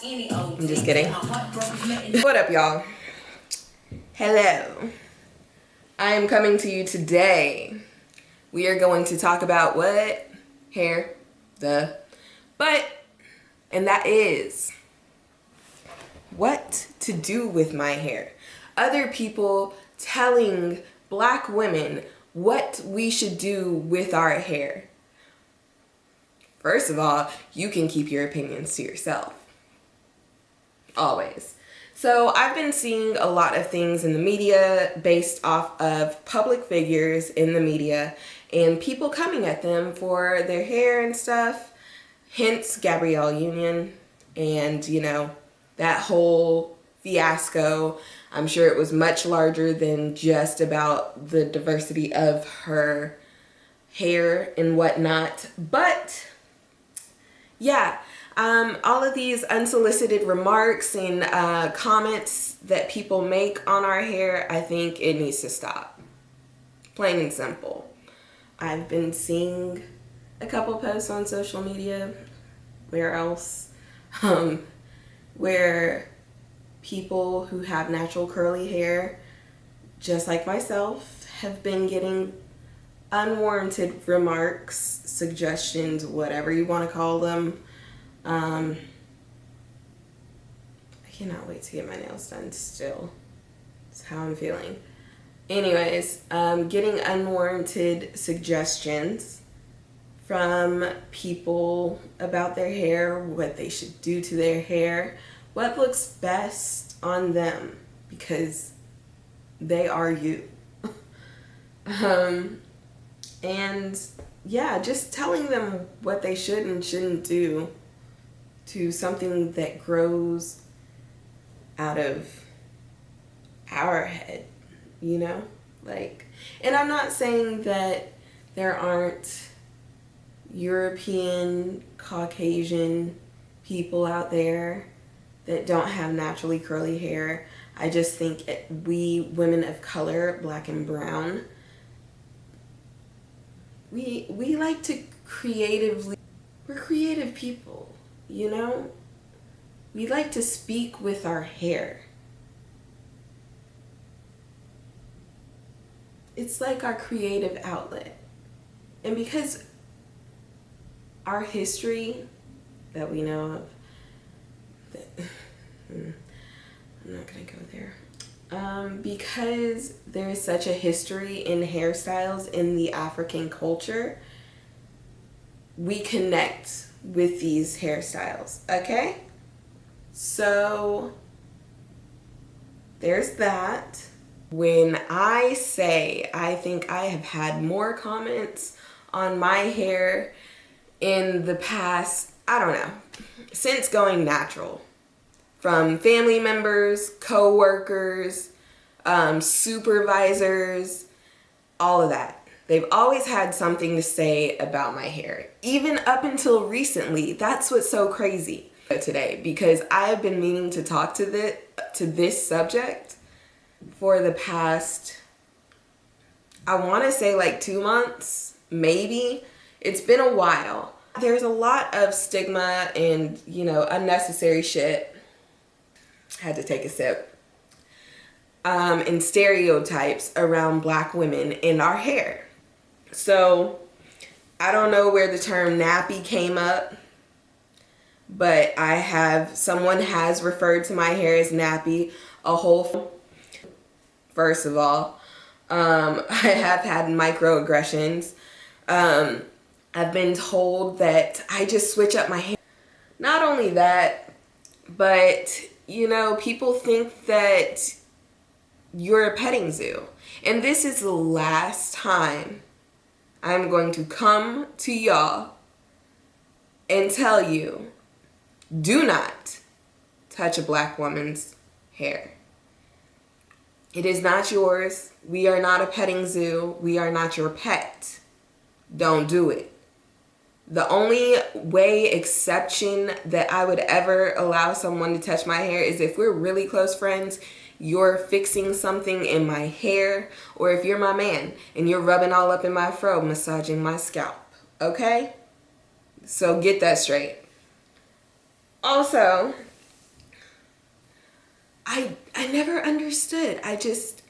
I'm just kidding. What up, y'all? Hello. I am coming to you today. We are going to talk about what? Hair. But, and that is what to do with my hair. Other people telling black women what we should do with our hair. First of all, you can keep your opinions to yourself. Always. So I've been seeing a lot of things in the media based off of public figures in the media and people coming at them for their hair and stuff. Hence Gabrielle Union and, you know, that whole fiasco. I'm sure it was much larger than just about the diversity of her hair and whatnot. But yeah, all of these unsolicited remarks and comments that people make on our hair, I think it needs to stop. Plain and simple. I've been seeing a couple posts on social media, where else, where people who have natural curly hair, just like myself, have been getting unwarranted remarks, suggestions, whatever you want to call them. I cannot wait to get my nails done still. That's how I'm feeling. Anyways, getting unwarranted suggestions from people about their hair, what they should do to their hair, what looks best on them, because they are you. And yeah, just telling them what they should and shouldn't do to something that grows out of our head, you know? Like, and I'm not saying that there aren't European, Caucasian people out there that don't have naturally curly hair. I just think we women of color, black and brown, we like to we're creative people, you know? We like to speak with our hair. It's like our creative outlet. And because our history that we know of, I'm not gonna go there. Because there is such a history in hairstyles in the African culture, we connect with these hairstyles, okay? So there's that. When I say I think I have had more comments on my hair in the past, I don't know, since going natural, from family members, co-workers, supervisors, all of that. They've always had something to say about my hair. Even up until recently, that's what's so crazy today, because I have been meaning to talk to this subject for the past, I want to say like 2 months, maybe. It's been a while. There's a lot of stigma and, you know, unnecessary shit. Had to take a sip. And stereotypes around black women in our hair. So I don't know where the term nappy came up, but someone has referred to my hair as nappy a whole. First of all, I have had microaggressions. I've been told that I just switch up my hair. Not only that, but you know, people think that you're a petting zoo. And this is the last time I'm going to come to y'all and tell you, do not touch a black woman's hair. It is not yours. We are not a petting zoo. We are not your pet. Don't do it. The only exception that I would ever allow someone to touch my hair is if we're really close friends, you're fixing something in my hair, or if you're my man and you're rubbing all up in my fro, massaging my scalp, okay? So get that straight. Also, I never understood. I just,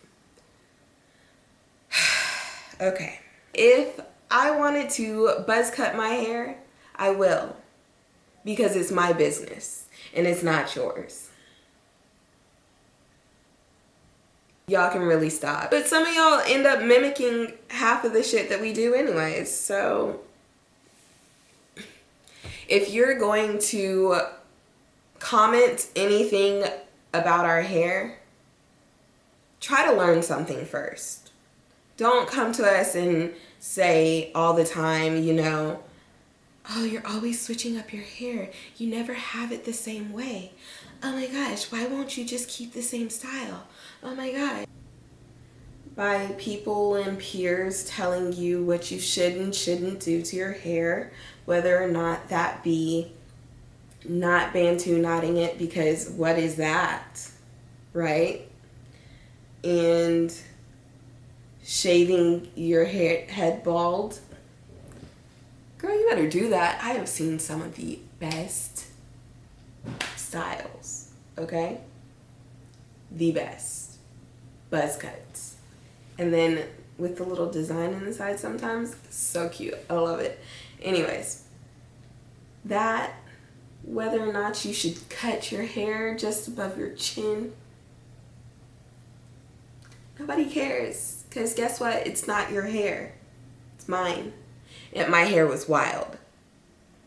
okay. If I wanted to buzz cut my hair, I will, because it's my business and it's not yours. Y'all can really stop. But some of y'all end up mimicking half of the shit that we do anyways. So if you're going to comment anything about our hair, try to learn something first. Don't come to us and say all the time, you know, oh, you're always switching up your hair. You never have it the same way. Oh my gosh, why won't you just keep the same style? Oh my God. By people and peers telling you what you should and shouldn't do to your hair, whether or not that be not Bantu knotting it, because what is that, right? And shaving your head bald. Girl, you better do that. I have seen some of the best styles, okay? The best buzz cuts. And then with the little design in the side sometimes, so cute. I love it. Anyways, that, whether or not you should cut your hair just above your chin, nobody cares. Because guess what? It's not your hair. It's mine. And my hair was wild.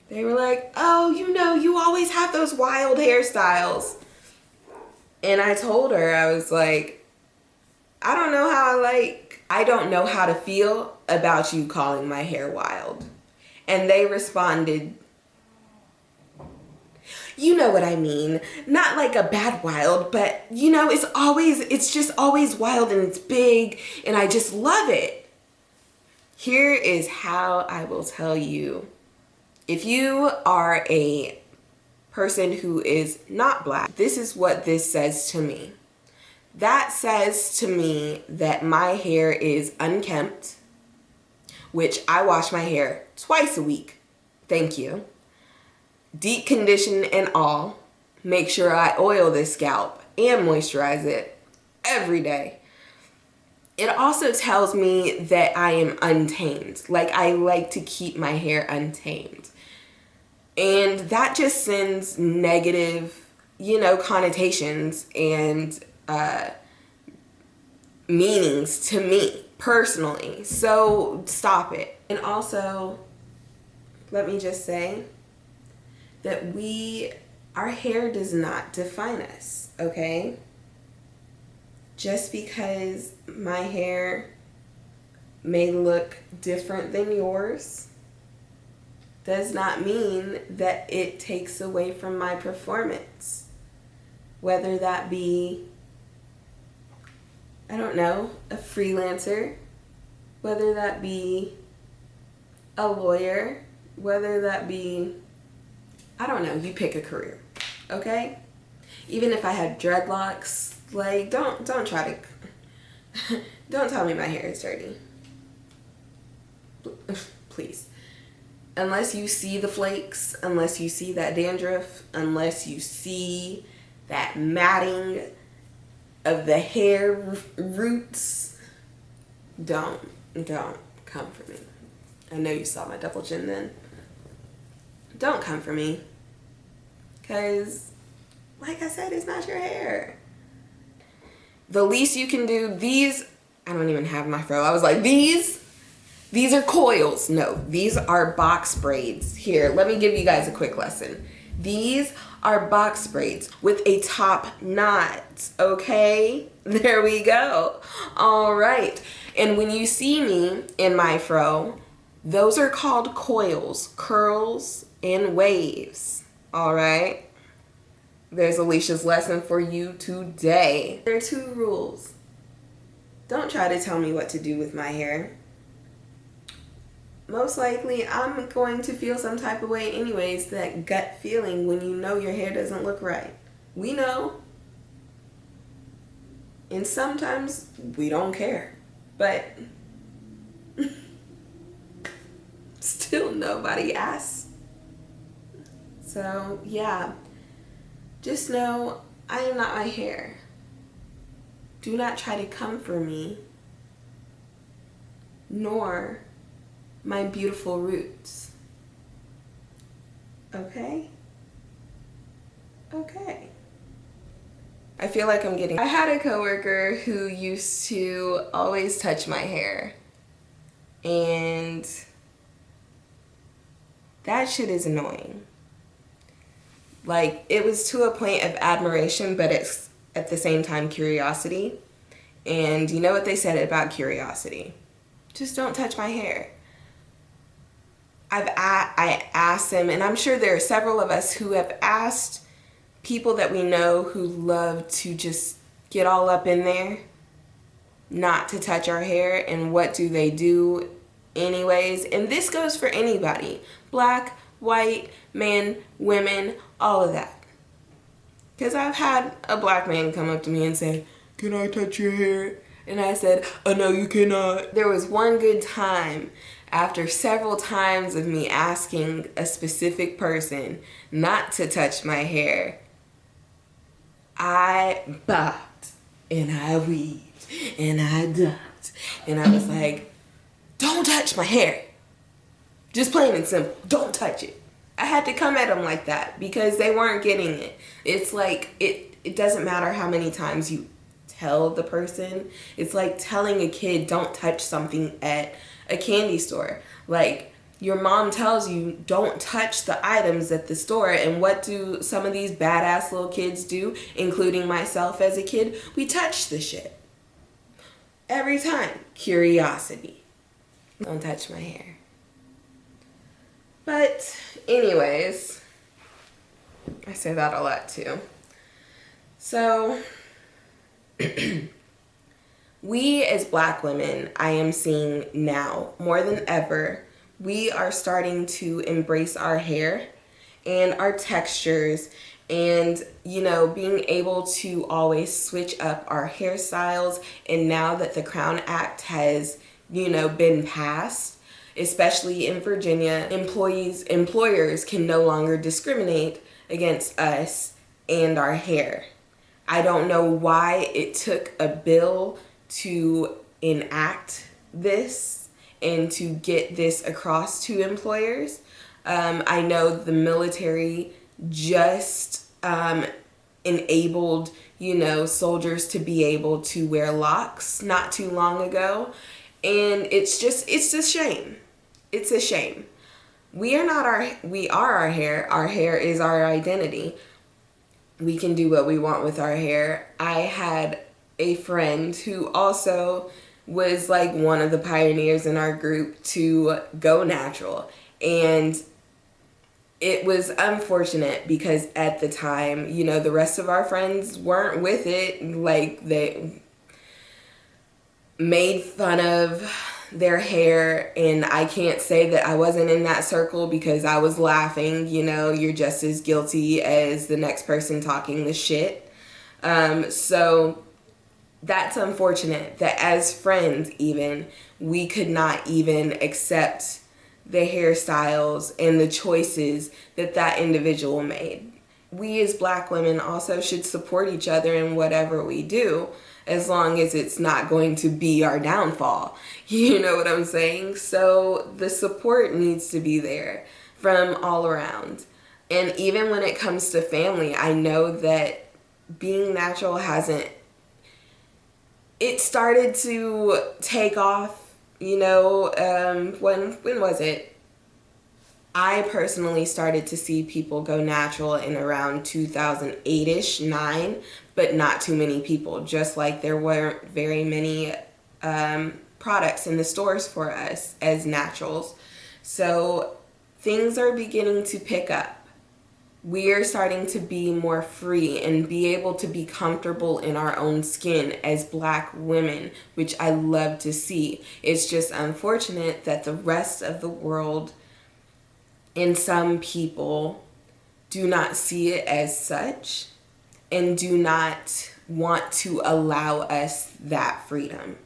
They were like, oh, you know, you always have those wild hairstyles. And I told her, I was like, I don't know how to feel about you calling my hair wild. And they responded, you know what I mean. Not like a bad wild, but you know, it's just always wild and it's big and I just love it. Here is how I will tell you. If you are a person who is not black, this is what this says to me. That says to me that my hair is unkempt, which I wash my hair twice a week. Thank you. Deep condition and all. Make sure I oil this scalp and moisturize it every day. It also tells me that I am untamed. Like, I like to keep my hair untamed. And that just sends negative, you know, connotations and meanings to me personally. So stop it. And also, let me just say that our hair does not define us, okay? Just because my hair may look different than yours does not mean that it takes away from my performance. Whether that be, I don't know, a freelancer, whether that be a lawyer, whether that be, I don't know, you pick a career, okay? Even if I had dreadlocks, like, don't try to, don't tell me my hair is dirty. Please. Unless you see the flakes, unless you see that dandruff, unless you see that matting of the hair roots, don't come for me. I know you saw my double chin then. Don't come for me. Because, like I said, it's not your hair. The least you can do, these, I don't even have my fro. I was like, these are coils. No, these are box braids. Here, let me give you guys a quick lesson. These are box braids with a top knot, okay? There we go. All right. And when you see me in my fro, those are called coils, curls, and waves, all right? There's Alicia's lesson for you today. There are 2 rules. Don't try to tell me what to do with my hair. Most likely, I'm going to feel some type of way anyways, that gut feeling when you know your hair doesn't look right. We know. And sometimes we don't care. But still nobody asks. So, yeah. Just know I am not my hair. Do not try to come for me, nor my beautiful roots. Okay? Okay. I feel like I'm getting... I had a coworker who used to always touch my hair. And that shit is annoying. Like, it was to a point of admiration, but it's at the same time curiosity. And you know what they said about curiosity? Just don't touch my hair. I asked them, and I'm sure there are several of us who have asked people that we know who love to just get all up in there, not to touch our hair, and what do they do anyways? And this goes for anybody. Black, white, men, women, all of that. Because I've had a black man come up to me and say, "Can I touch your hair?" And I said, "Oh, no, you cannot." There was one good time after several times of me asking a specific person not to touch my hair. I bopped and I weaved and I ducked and I was like, "Don't touch my hair." Just plain and simple, don't touch it. I had to come at them like that because they weren't getting it. It's like, it doesn't matter how many times you tell the person. It's like telling a kid don't touch something at a candy store. Like, your mom tells you don't touch the items at the store, and what do some of these badass little kids do, including myself as a kid? We touch the shit. Every time. Curiosity. Don't touch my hair. But anyways, I say that a lot too. So we as black women, I am seeing now more than ever, we are starting to embrace our hair and our textures, and you know, being able to always switch up our hairstyles. And now that the Crown Act has, you know, been passed, especially in Virginia, employers can no longer discriminate against us and our hair. I don't know why it took a bill to enact this and to get this across to employers. I know the military just enabled, you know, soldiers to be able to wear locks not too long ago. And it's a shame. It's a shame. We are our hair. Our hair is our identity. We can do what we want with our hair. I had a friend who also was like one of the pioneers in our group to go natural. And it was unfortunate because at the time, you know, the rest of our friends weren't with it. Like, they made fun of their hair, and I can't say that I wasn't in that circle because I was laughing. You know, you're just as guilty as the next person talking the shit. So that's unfortunate that as friends even, we could not even accept the hairstyles and the choices that that individual made. We as black women also should support each other in whatever we do, as long as it's not going to be our downfall. You know what I'm saying? So the support needs to be there from all around. And even when it comes to family, I know that being natural it started to take off, you know, when was it? I personally started to see people go natural in around 2008-ish, 9, but not too many people. Just like there weren't very many products in the stores for us as naturals. So things are beginning to pick up. We are starting to be more free and be able to be comfortable in our own skin as black women, which I love to see. It's just unfortunate that the rest of the world and some people do not see it as such and do not want to allow us that freedom.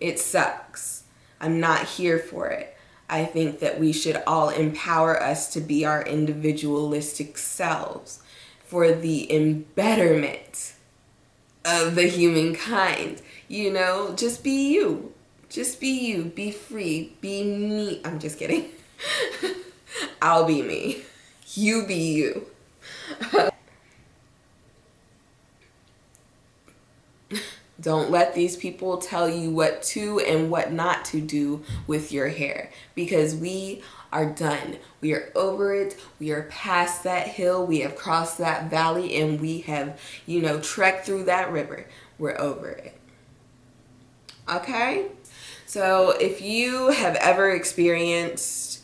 It sucks. I'm not here for it. I think that we should all empower us to be our individualistic selves. for the embetterment of the humankind. You know, just be you. Just be you. Be free. Be me. I'm just kidding. I'll be me. You be you. Don't let these people tell you what to and what not to do with your hair, because we are done. We are over it. We are past that hill. We have crossed that valley, and we have, you know, trekked through that river. We're over it. Okay? So if you have ever experienced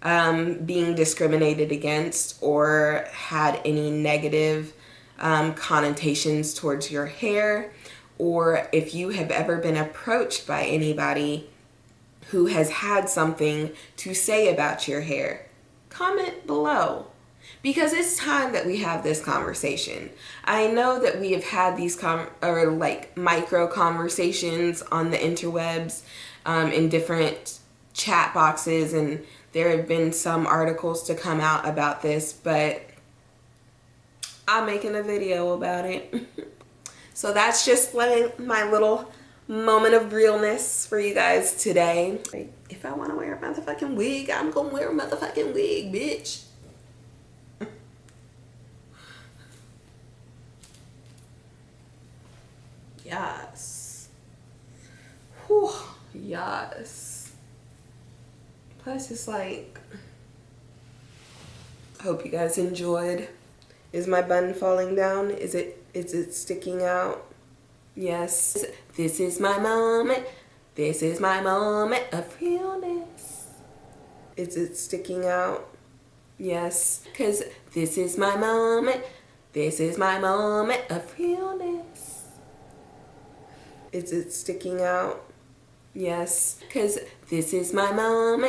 being discriminated against or had any negative connotations towards your hair, or if you have ever been approached by anybody who has had something to say about your hair, comment below. Because it's time that we have this conversation. I know that we have had these micro conversations on the interwebs, in different chat boxes, and there have been some articles to come out about this, but I'm making a video about it. So that's just like my little moment of realness for you guys today. If I want to wear a motherfucking wig, I'm gonna wear a motherfucking wig, bitch. Yes. Whew, yes. Plus it's like, hope you guys enjoyed. Is my bun falling down? Is it sticking out? Yes. This is my moment. This is my moment of realness. Is it sticking out? Yes. 'Cause this is my moment. This is my moment of realness. Is it sticking out? Yes. 'Cause this is my moment.